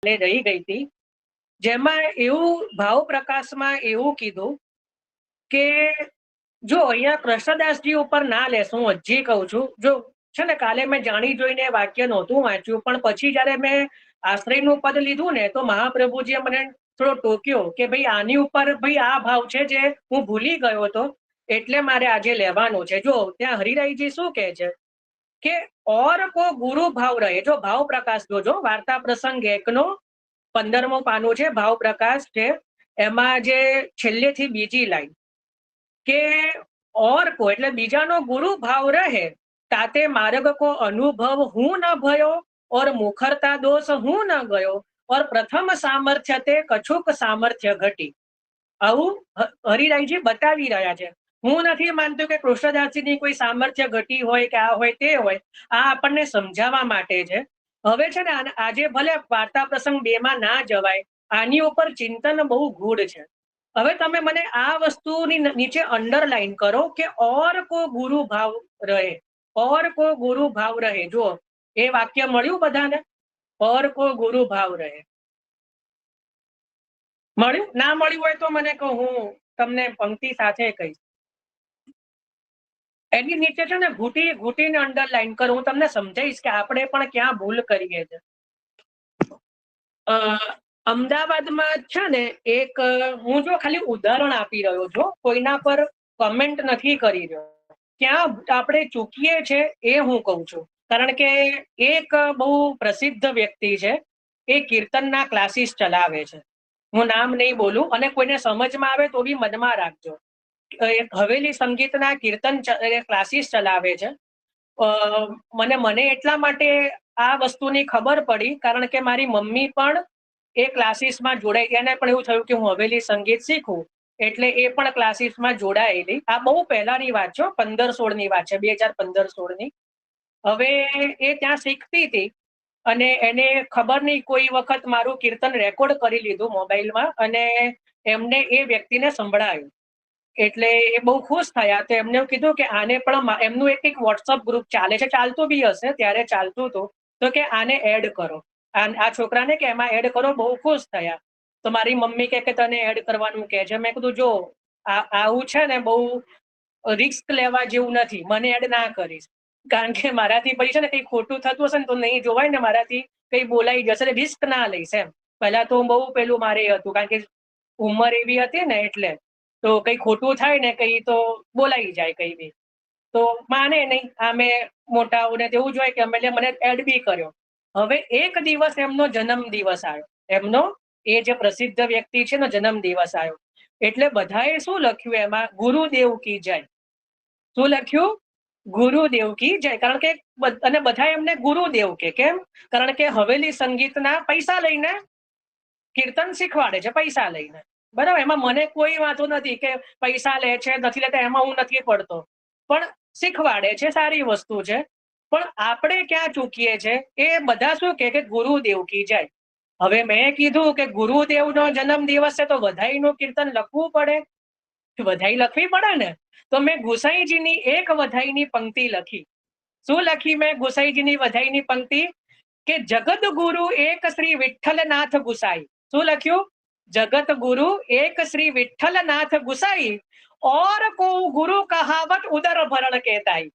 રહી ગઈ હતી, જેમાં એવું ભાવ પ્રકાશમાં એવું કીધું કે જો અહીંયા કૃષ્ણદાસજી ઉપર ના લેશું, હું હજી કહું છું. જો છે ને, કાલે મેં જાણી જોઈને વાક્ય નહોતું વાંચ્યું, પણ પછી જયારે મેં આશ્રયનું પદ લીધું ને, તો મહાપ્રભુજીએ મને થોડો ટોક્યો કે ભાઈ આની ઉપર ભાઈ આ ભાવ છે જે હું ભૂલી ગયો હતો, એટલે મારે આજે લેવાનો છે. જો ત્યાં હરિરાયજી શું કહે છે કે ઓર કો ગુરુ ભાવ રહે. જો ભાવ પ્રકાશ જોજો, વાર્તા પ્રસંગ 1નો 15મો પાનું છે, ભાવ પ્રકાશ છે. એમાં જે છેલ્લેથી બીજી લાઈન કે ઓર કો એટલે બીજાનો ગુરુ ભાવ રહે, તાતે માર્ગ કો અનુભવ હું ન ભયો, ઓર મુખરતા દોષ હું ન ગયો, ઓર પ્રથમ સામર્થ્ય તે કછુક સામર્થ્ય ઘટી. આવું હરિરાયજી બતાવી રહ્યા છે. હું નથી માનતો કે કૃષ્ણદાસજીની કોઈ સામર્થ્ય ઘટી હોય કે આ હોય તે હોય, આ આપણને સમજાવવા માટે છે. હવે છે ને, આજે ભલે વાર્તા પ્રસંગ 2માં ના જવાય, આની ઉપર ચિંતન બહુ ગૂઢ છે. હવે તમે મને આ વસ્તુની નીચે અંડરલાઈન કરો કે ઓર કો ગુરુ ભાવ રહે, ઓર કો ગુરુ ભાવ રહે. જો એ વાક્ય મળ્યું બધાને? ઓર કો ગુરુ ભાવ રહે મળ્યું? ના મળ્યું હોય તો મને કહો, હું તમને પંક્તિ સાથે કહીશ. એની નીચે છે ને ઘૂંટીને અંડરલાઈન કરો, હું તમને સમજાવીશ કે આપણે પણ ક્યાં ભૂલ કરીએ છીએ. અમદાવાદમાં છે ને એક, હું જો ખાલી ઉદાહરણ આપી રહ્યો છું, કોઈના પર કમેન્ટ નથી કરી રહ્યો. ક્યાં આપણે ચૂકીએ છે એ હું કહું છું. કારણ કે એક બહુ પ્રસિદ્ધ વ્યક્તિ છે, એ કીર્તનના ક્લાસીસ ચલાવે છે. હું નામ નહીં બોલું, અને કોઈને સમજમાં આવે તો બી મનમાં રાખજો. હવેલી સંગીતના કીર્તન ક્લાસીસ ચલાવે છે. મને એટલા માટે આ વસ્તુની ખબર પડી કારણ કે મારી મમ્મી પણ એ ક્લાસીસમાં જોડાઈ. એને પણ એવું થયું કે હું હવેલી સંગીત શીખું, એટલે એ પણ ક્લાસીસમાં જોડાયેલી. આ બહુ પહેલાની વાત છે, 15-16ની વાત છે, 2015-16ની. હવે એ ત્યાં શીખતી હતી અને એને ખબર નહીં, કોઈ વખત મારું કીર્તન રેકોર્ડ કરી લીધું મોબાઈલમાં અને એમને એ વ્યક્તિને સંભળાયું. એટલે એ બહુ ખુશ થયા. તો એમને કીધું કે આને પણ, એમનું એક વોટ્સઅપ ગ્રુપ ચાલે છે, ચાલતું બી હશે, ત્યારે ચાલતું હતું, તો કે આને એડ કરો, આ છોકરાને કે એમાં એડ કરો. બહુ ખુશ થયા. તો મારી મમ્મી કે તને એડ કરવાનું કે છે. મેં કીધું જો આવું છે ને, બહુ રિસ્ક લેવા જેવું નથી, મને એડ ના કરીશ. કારણ કે મારાથી પછી છે ને કઈ ખોટું થતું હશે ને તો નહીં જોવાય ને, મારાથી કઈ બોલાઈ જશે, રિસ્ક ના લઈશ એમ. પહેલા તો બહુ પેલું મારે હતું, કારણ કે ઉંમર એવી હતી ને, એટલે તો કઈ ખોટું થાય ને કઈ તો બોલાઈ જાય કઈ બી, તો માને નહીં. આમે મોટાઓને તેવું જ હોય કે મને એડ બી કર્યો. હવે એક દિવસ એમનો જન્મ દિવસ આવ્યો, એમનો એ જે પ્રસિદ્ધ વ્યક્તિ છે ને જન્મ દિવસ આવ્યો, એટલે બધાએ શું લખ્યું એમાં, ગુરુદેવ કી જય. શું લખ્યું? ગુરુદેવ કી જય. કારણ કે અને બધા એમને ગુરુદેવ કે કેમ? કારણ કે હવેલી સંગીતના પૈસા લઈને કીર્તન શીખવાડે છે, પૈસા લઈને. બરાબર, એમાં મને કોઈ વાંધો નથી કે પૈસા લે છે નથી લેતા, એમાં હું નથી પડતો, પણ શીખવાડે છે, સારી વસ્તુ છે. પણ આપણે ક્યાં ચૂકીએ છે, એ બધા શું કે ગુરુદેવ કી જય. હવે મેં કીધું કે ગુરુદેવનો જન્મ દિવસ છે તો વધાઈનું કીર્તન લખવું પડે, વધાઈ લખવી પડે ને. તો મેં ગુસાઈજીની એક વધાઈની પંક્તિ લખી. શું લખી મેં ગુસાઈજીની વધાઈની પંક્તિ? કે જગત ગુરુ એક શ્રી વિઠ્ઠલનાથ ગુસાઈ. શું લખ્યું? જગત ગુરુ એક શ્રી વિઠ્ઠલનાથ ગુસાઈ, और को गुरु कहावत उदर भरण के ताई,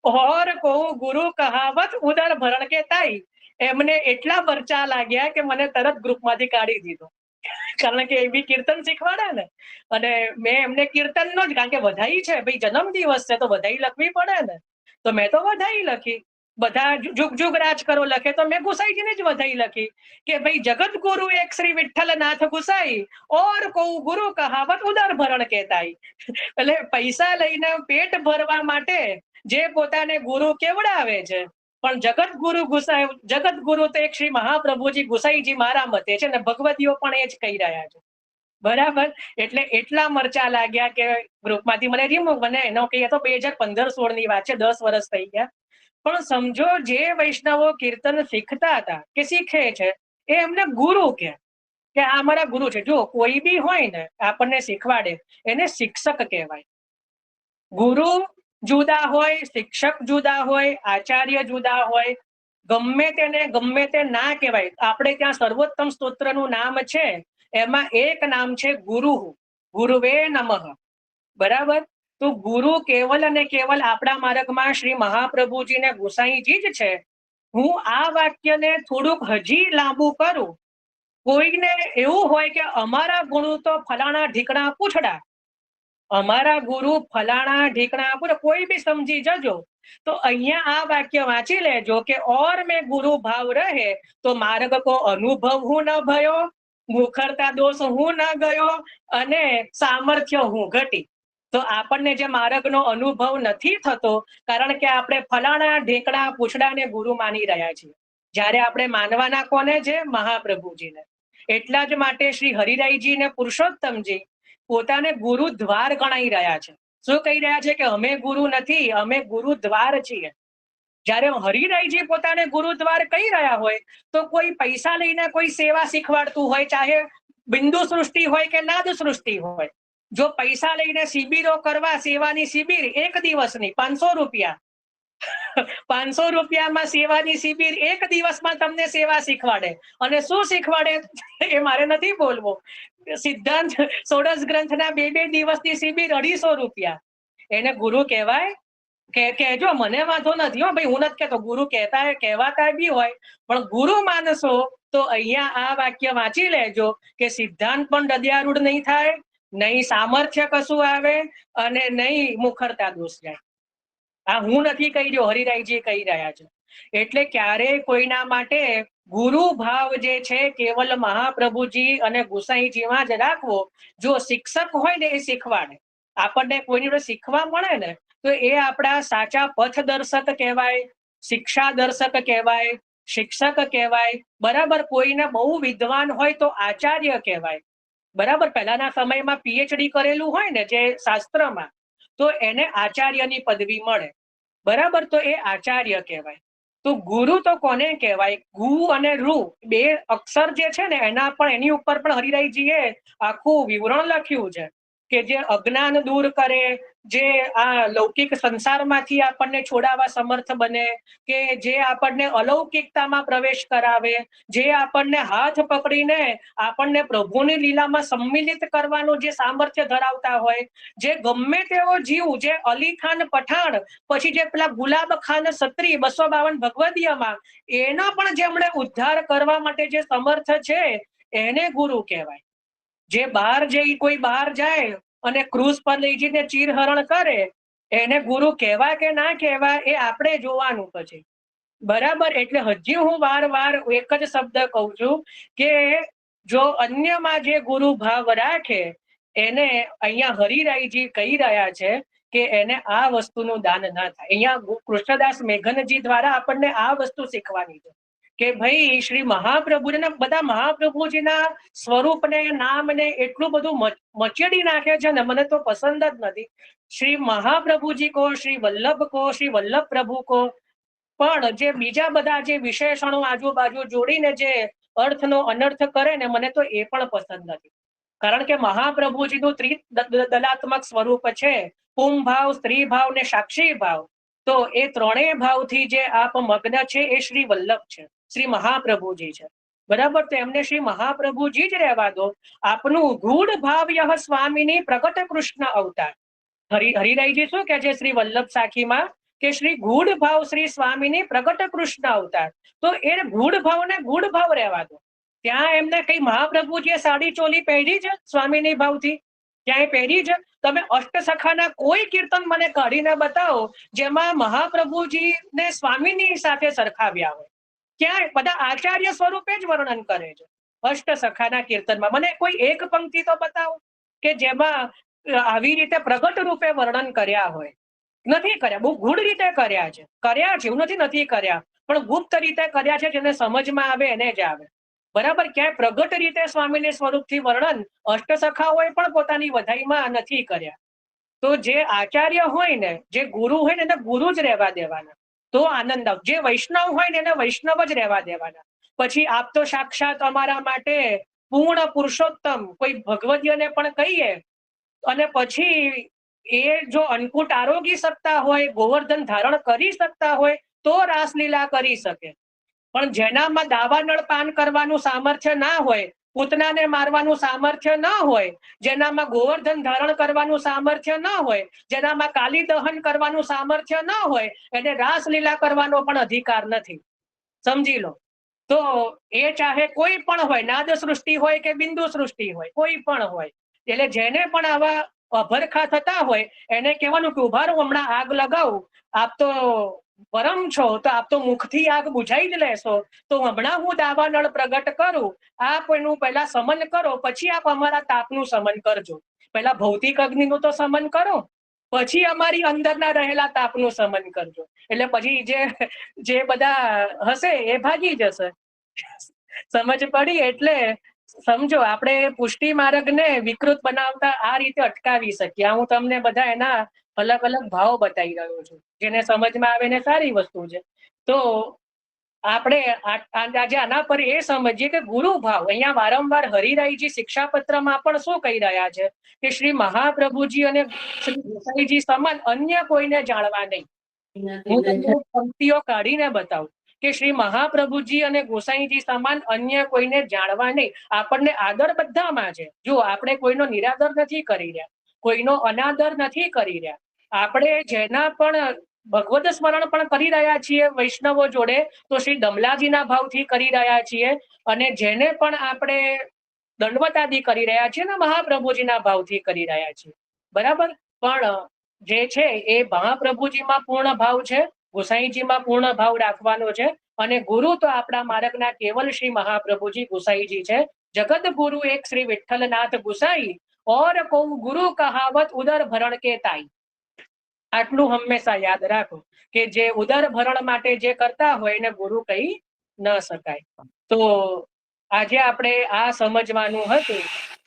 और को गुरु कहावत उदर भरण के ताई. એમને એટલા પરચા લાગ્યા કે મને તરત ગ્રુપમાંથી કાઢી દીધો. કારણ કે એવી કીર્તન શીખવાડે ને, અને મેં એમને કીર્તનનો જ, કારણ કે વધાઈ છે ભાઈ, જન્મ દિવસ છે તો વધાઈ લખવી પડે ને, તો મેં તો વધાઈ લખી. બધા જુગ જુગ રાજ કરો લખે, તો મેં ગુસાઈજીને જ વધાઈ લખી કે ભાઈ જગત ગુરુ એક શ્રી વિઠ્ઠલનાથ ગુસાઈ, ઓર કહું ગુરુ કહાવત ઉદર ભરણ કહેતાઈ. એટલે પૈસા લઈને પેટ ભરવા માટે જે પોતાને ગુરુ કેવડાવે છે, પણ જગત ગુરુ ગુસાઈ, જગત ગુરુ તો એક શ્રી મહાપ્રભુજી ગુસાઈજી મારા મતે છે ને, ભગવતીઓ પણ એ જ કહી રહ્યા છે. બરાબર, એટલે એટલા મરચા લાગ્યા કે ગ્રુપમાંથી મને રિમૂવ, મને એનો કહીએ તો 2015-16ની વાત છે, 10 વર્ષ થઈ ગયા. પણ સમજો, જે વૈષ્ણવો કીર્તન શીખતા હતા કે શીખે છે, એ એમને ગુરુ કે આ અમારા ગુરુ છે. જો કોઈ બી હોય ને આપણને શીખવાડે, એને શિક્ષક કહેવાય. ગુરુ જુદા હોય, શિક્ષક જુદા હોય, આચાર્ય જુદા હોય. ગમે તે ના કહેવાય. આપણે ત્યાં સર્વોત્તમ સ્તોત્રનું નામ છે, એમાં એક નામ છે ગુરુ, ગુરુવે નમઃ. બરાબર. તો ગુરુ કેવલ અને કેવલ આપણા માર્ગમાં શ્રી મહાપ્રભુજી ને ગુસાઈજી જ છે. હું આ વાક્યને થોડુંક હજી લાંબુ કરું. કોઈને એવું હોય કે અમારા ગુરુ તો ફલાણા ઢીકણા પૂછડા, અમારા ગુરુ ફલાણા ઢીકણા પૂછ, કોઈ બી સમજી જજો. તો અહીંયા આ વાક્ય વાંચી લેજો કે ઓર મેં ગુરુ ભાવ રહે તો માર્ગ કો અનુભવ હું ન ભયો, મુખરતા દોષ હું ન ગયો, અને સામર્થ્ય હું ઘટી. તો આપણને જે માર્ગનો અનુભવ નથી થતો, કારણ કે આપણે ફલાણા ઢેકડા પૂછડાને ગુરુ માની રહ્યા છીએ, જ્યારે આપણે માનવાના કોને છે? મહાપ્રભુજીને. એટલા જ માટે શ્રી હરિરાયજી ને પુરુષોત્તમજી પોતાને ગુરુ દ્વાર ગણાઈ રહ્યા છે. શું કહી રહ્યા છે? કે અમે ગુરુ નથી, અમે ગુરુ દ્વાર છીએ. જ્યારે હરિરાયજી પોતાને ગુરુદ્વાર કહી રહ્યા હોય, તો કોઈ પૈસા લઈને કોઈ સેવા શીખવાડતું હોય, ચાહે બિંદુ સૃષ્ટિ હોય કે નાદ સૃષ્ટિ હોય, જો પૈસા લઈને શિબિરો કરવા, સેવાની શિબિર 1 દિવસની 500 રૂપિયા, 500 રૂપિયામાં સેવાની શિબિર 1 દિવસમાં તમને સેવા શીખવાડે, અને શું શીખવાડે એ મારે નથી બોલવું. સિદ્ધાંત ષોડશ ગ્રંથના 2 દિવસની શિબિર 250 રૂપિયા. એને ગુરુ કહેવાય? કહેજો, મને વાંધો નથી હો ભાઈ, હું નથી કહેતો. ગુરુ કહેવાતા બી હોય, પણ ગુરુ માનશો તો અહીંયા આ વાક્ય વાંચી લેજો કે સિદ્ધાંત પણ દદિયારૂઢ નહીં થાય, નહીં સામર્થ્ય કશું આવે, અને નહીં મુખરતા દોષ જાય. આ હું નથી કહી રહ્યો, હરિરાયજી કહી રહ્યા છે. એટલે ક્યારેય કોઈના માટે ગુરુ ભાવ જે છે કેવલ મહાપ્રભુજી અને ગુસાઈજીમાં જ રાખવો. જો શિક્ષક હોય ને એ શીખવાડે, આપણને કોઈની જોડે શીખવા મળે ને, તો એ આપણા સાચા પથદર્શક કહેવાય, શિક્ષા દર્શક કહેવાય, શિક્ષક કહેવાય. બરાબર. કોઈને બહુ વિદ્વાન હોય તો આચાર્ય કહેવાય. બરાબર. પહેલાના સમયમાં પીએચડી કરેલું હોય ને જે શાસ્ત્રમાં, તો એને આચાર્યની પદવી મળે. બરાબર. તો એ આચાર્ય કહેવાય. તો ગુરુ તો કોને કહેવાય? ગુ અને રૂ 2 અક્ષર જે છે ને એના પણ, એની ઉપર પણ હરિરાયજીએ આખું વિવરણ લખ્યું છે કે જે અજ્ઞાન દૂર કરે, જે આ લૌકિક સંસારમાંથી આપણને છોડાવવા સમર્થ બને, કે જે આપણને અલૌકિકતામાં પ્રવેશ કરાવે, જે આપણને હાથ પકડીને આપણને પ્રભુની લીલામાં સંમિલિત કરવાનું જે સામર્થ્ય ધરાવતા હોય, જે ગમે તેવો જીવ, જે અલી ખાન પઠાણ, પછી જે પેલા ગુલાબ ખાન સત્રી 252 ભગવદીયમાં, એનો પણ જેમણે ઉદ્ધાર કરવા માટે જે સમર્થ છે, એને ગુરુ કહેવાય. જે બહાર જઈ, કોઈ બહાર જાય અને ક્રૂઝ પર લઈ જઈને ચીરહરણ કરે, એને ગુરુ કહેવાય કે ના કહેવાય એ આપણે જોવાનું પછી. બરાબર. એટલે હજી હું વાર એક જ શબ્દ કહું છું કે જો અન્યમાં જે ગુરુ ભાવ રાખે, એને અહીંયા હરિરાયજી કહી રહ્યા છે કે એને આ વસ્તુનું દાન ના થાય. અહીંયા કૃષ્ણદાસ મેઘનજી દ્વારા આપણને આ વસ્તુ શીખવાની છે કે ભાઈ શ્રી મહાપ્રભુજીના, બધા મહાપ્રભુજીના સ્વરૂપને, નામને એટલું બધું મચેડી નાખે છે ને, મને તો પસંદ જ નથી. શ્રી મહાપ્રભુજી કો, શ્રી વલ્લભ કો, શ્રી વલ્લભ પ્રભુ કો, પણ જે બીજા બધા જે વિશેષણો આજુબાજુ જોડીને જે અર્થનો અનર્થ કરે ને, મને તો એ પણ પસંદ નથી. કારણ કે મહાપ્રભુજીનું ત્રિદલાત્મક સ્વરૂપ છે, પુમ ભાવ, સ્ત્રી ભાવ ને સાક્ષી ભાવ. તો એ ત્રણેય ભાવથી જે આપ મગ્ન છે એ શ્રી વલ્લભ છે, શ્રી મહાપ્રભુજી છે. બરાબર. તો એમને શ્રી મહાપ્રભુજી જ રહેવા દો. આપનું ગૂઢ ભાવ્ય સ્વામીની પ્રગટ કૃષ્ણ અવતાર. હરિરાયજી શું કે છે શ્રી વલ્લભ સાખીમાં? કે શ્રી ગૂઢ ભાવ શ્રી સ્વામીની પ્રગટ કૃષ્ણ અવતાર. તો એ ગૂઢ ભાવને ગૂઢ ભાવ રહેવા દો. ત્યાં એમને કઈ મહાપ્રભુજીએ સાડી ચોલી પહેરી છે સ્વામીની ભાવથી? ક્યાંય પહેરી છે? તમે અષ્ટસખાના કોઈ કીર્તન મને કાઢીને બતાવો જેમાં મહાપ્રભુજી ને સ્વામીની સાથે સરખાવ્યા હોય. ક્યાંય? બધા આચાર્ય સ્વરૂપે જ વર્ણન કરે છે અષ્ટસખાના કીર્તનમાં. મને કોઈ એક પંક્તિ તો બતાવો કે જેમાં આવી રીતે પ્રગટ રૂપે વર્ણન કર્યા હોય. નથી કર્યા. બહુ ગૂઢ રીતે કર્યા છે. એવું નથી કર્યા, પણ ગુપ્ત રીતે કર્યા છે. જેને સમજમાં આવે એને જ આવે. બરાબર. ક્યાંય પ્રગટ રીતે સ્વામીને સ્વરૂપથી વર્ણન અષ્ટસખાઓએ પણ પોતાની વધાઈમાં નથી કર્યા. તો જે આચાર્ય હોય ને, જે ગુરુ હોય ને, એને ગુરુ જ રહેવા દેવાના, તો આનંદ આવે. જે વૈષ્ણવ હોય ને એને વૈષ્ણવ જ રહેવા દેવાના. પછી આપ તો સાક્ષાત અમારા માટે પૂર્ણ પુરુષોત્તમ, કોઈ ભગવદીયને પણ કહીએ, અને પછી એ જો અન્નકૂટ આરોગી શકતા હોય, ગોવર્ધન ધારણ કરી શકતા હોય, તો રાસલીલા કરી શકે. પણ જેનામાં દાવાનળ પાન કરવાનું સામર્થ્ય ના હોય, પૂતનાને મારવાનું સામર્થ્ય ન હોય, જેનામાં ગોવર્ધન ધારણ કરવાનું સામર્થ્ય ન હોય, જેનામાં કાલી દહન કરવાનું સામર્થ્ય ન હોય, એને રાસલીલા કરવાનો પણ અધિકાર નથી. સમજી લો. તો એ ચાહે કોઈ પણ હોય, નાદ સૃષ્ટિ હોય કે બિંદુ સૃષ્ટિ હોય, કોઈ પણ હોય. એટલે જેને પણ આવા અભરખા થતા હોય એને કહેવાનું કે ઉભા રહો, હમણાં આગ લગાવું, આપ તો પરમ છો તો આપ તો મુખથી આગ બુઝાઈ જ લેશો, તો હમણાં હું દાવાનળ પ્રગટ કરું, આપ એનું પહેલા સમન કરો, પછી આપ અમારા તાપનું સમન કરજો. પહેલા ભૌતિક અગ્નિનું તો સમન કરો, પછી અમારી અંદરના રહેલા તાપનું સમન કરજો. એટલે પછી જે બધા હશે એ ભાગી જશે. સમજ પડી? એટલે સમજો, આપણે પુષ્ટિ માર્ગને વિકૃત બનાવતા આ રીતે અટકાવી શકીએ. હું તમને બધા એના અલગ અલગ ભાવ બતાવી રહ્યો છું, જેને સમજમાં આવે ને સારી વસ્તુ છે. તો આપણે આજે આના પર એ સમજીએ કે ગુરુ ભાવ અહીંયા વારંવાર હરિરાયજી શિક્ષાપત્રમાં પણ શું કહી રહ્યા છે કે શ્રી મહાપ્રભુજી અને શ્રી ગોસાઈજી સમાન અન્ય કોઈને જાણવા નહીં. હું તમને પંક્તિઓ કાઢીને બતાવું કે શ્રી મહાપ્રભુજી અને ગોસાઈજી સમાન અન્ય કોઈને જાણવા નહીં. આપણને આદર બધામાં છે. જો આપણે કોઈનો નિરાદર નથી કરી રહ્યા, કોઈનો અનાદર નથી કરી રહ્યા, આપણે જેના પણ ભગવત સ્મરણ પણ કરી રહ્યા છીએ વૈષ્ણવો જોડે, તો શ્રી દમલાજીના ભાવથી કરી રહ્યા છીએ, અને જેને પણ આપણે દંડવતાદી કરી રહ્યા છીએ ને મહાપ્રભુજીના ભાવથી કરી રહ્યા છીએ. બરાબર? પણ જે છે એ મહાપ્રભુજીમાં પૂર્ણ ભાવ છે, ગોસાઈજીમાં પૂર્ણ ભાવ રાખવાનો છે, અને ગુરુ તો આપણા માર્ગના કેવલ શ્રી મહાપ્રભુજી ગોસાઈજી છે. જગત ગુરુ એક શ્રી વિઠ્ઠલનાથ ગુસાઈ, ઓર કહું ગુરુ કહાવત ઉદર ભરણ કે તાઈ. આટલું હંમેશા યાદ રાખો કે જે ઉદર ભરણ માટે જે કરતા હોય એને ગુરુ કહી ન શકાય. તો આજે આપણે આ સમજવાનું હતું.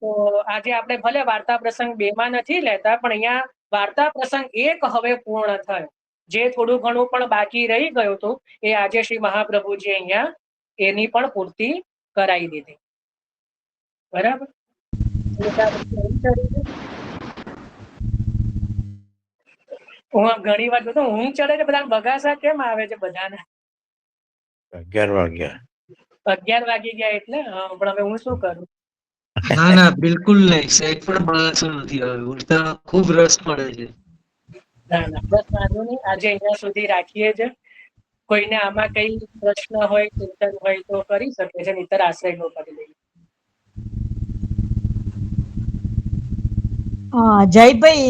તો આજે આપણે ભલે વાર્તા પ્રસંગ 2 માં નથી લેતા, પણ અહીંયા વાર્તા પ્રસંગ 1 હવે પૂર્ણ થયો. જે થોડું ઘણું પણ બાકી રહી ગયું હતું એ આજે શ્રી મહાપ્રભુજી અહીંયા એની પણ પૂર્તિ કરાવી દીધી. બરાબર? હું ઘણી વાર જોતો ઊંઘ ચડે છે, બધા બગાસા કેમ આવે છે બધાને? 11 વાગ્યા. 11 વાગી ગયા એટલે પણ હવે હું શું કરું? ના ના બિલકુલ નહીં, સહેજ પણ બગાસો નથી. હવે ઉલટા ખૂબ રસ પડે છે. ના ના બસ વાંધો નહીં, આજે અહીંયા સુધી રાખીએ છે. કોઈને આમાં કઈ પ્રશ્ન હોય, ચિંતન હોય તો કરી શકે છે, નહીતર આશ્રય નો કરી લઈએ. જયભાઈ